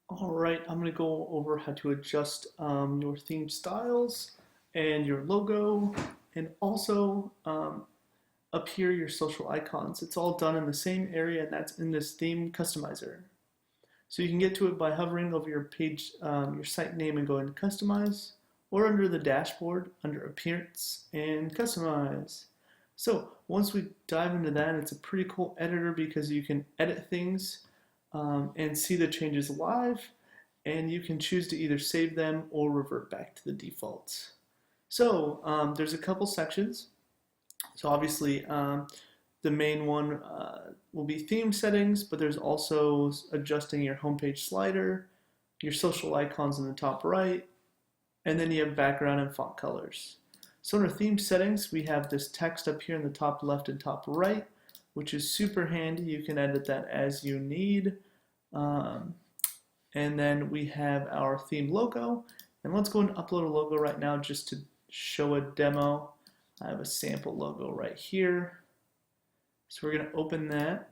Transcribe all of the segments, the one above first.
All right, I'm going to go over how to adjust your theme styles and your logo, and also up here your social icons. It's all done in the same area, and that's in this theme customizer. So you can get to it by hovering over your page, your site name, and going to Customize, or under the dashboard under Appearance and Customize. So once we dive into that, it's a pretty cool editor because you can edit things and see the changes live, and you can choose to either save them or revert back to the defaults. So there's a couple sections. So obviously the main one will be theme settings, but there's also adjusting your homepage slider, your social icons in the top right, and then you have background and font colors. So under theme settings, we have this text up here in the top left and top right, which is super handy. You can edit that as you need. And then we have our theme logo. And let's go and upload a logo right now just to show a demo. I have a sample logo right here. So we're going to open that.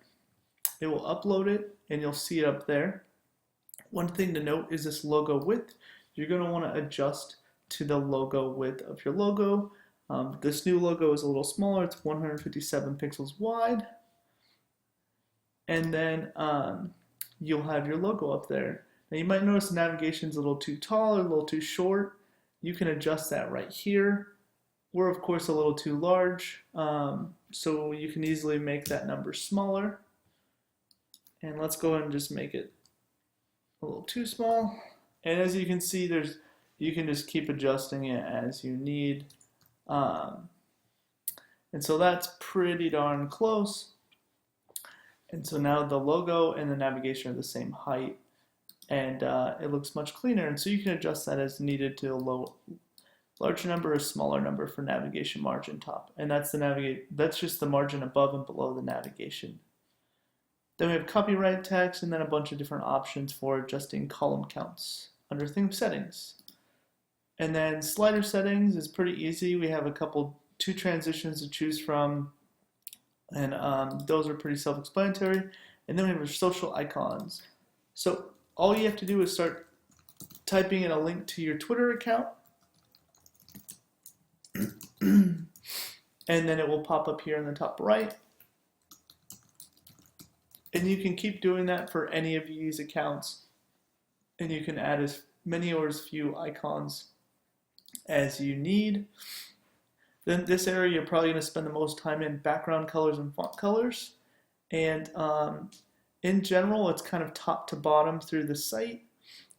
It will upload it, and you'll see it up there. One thing to note is this logo width. You're going to want to adjust to the logo width of your logo. This new logo is a little smaller. It's 157 pixels wide. And then you'll have your logo up there. Now you might notice the navigation is a little too tall or a little too short. You can adjust that right here. We're of course a little too large, so you can easily make that number smaller. And let's go ahead and just make it a little too small. And as you can see, you can just keep adjusting it as you need. And so that's pretty darn close. And so now the logo and the navigation are the same height, and it looks much cleaner. And so you can adjust that as needed to a larger number or smaller number for navigation margin top. And that's just the margin above and below the navigation. Then we have copyright text, and then a bunch of different options for adjusting column counts under theme settings. And then slider settings is pretty easy. We have two transitions to choose from, and those are pretty self-explanatory. And then we have our social icons. So all you have to do is start typing in a link to your Twitter account, and then it will pop up here in the top right. And you can keep doing that for any of these accounts, and you can add as many or as few icons as you need. Then this area you're probably going to spend the most time in background colors and font colors. And in general, it's kind of top to bottom through the site,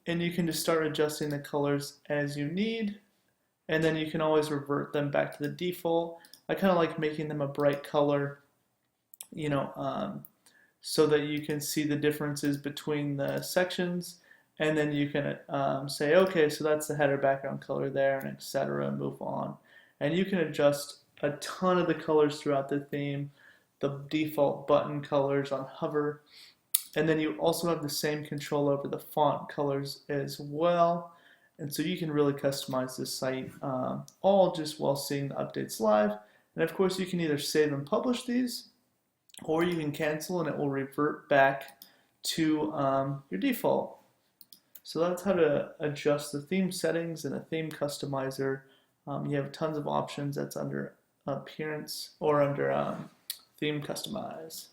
and you can just start adjusting the colors as you need, and then you can always revert them back to the default. I kind of like making them a bright color, so that you can see the differences between the sections, and then you can say, okay, so that's the header background color there, and etc., and move on. And you can adjust a ton of the colors throughout the theme, the default button colors on hover, and then you also have the same control over the font colors as well. And so you can really customize this site all just while seeing the updates live. And of course you can either save and publish these, or you can cancel and it will revert back to your default. So that's how to adjust the theme settings in a theme customizer. You have tons of options. That's under Appearance or under Theme Customize.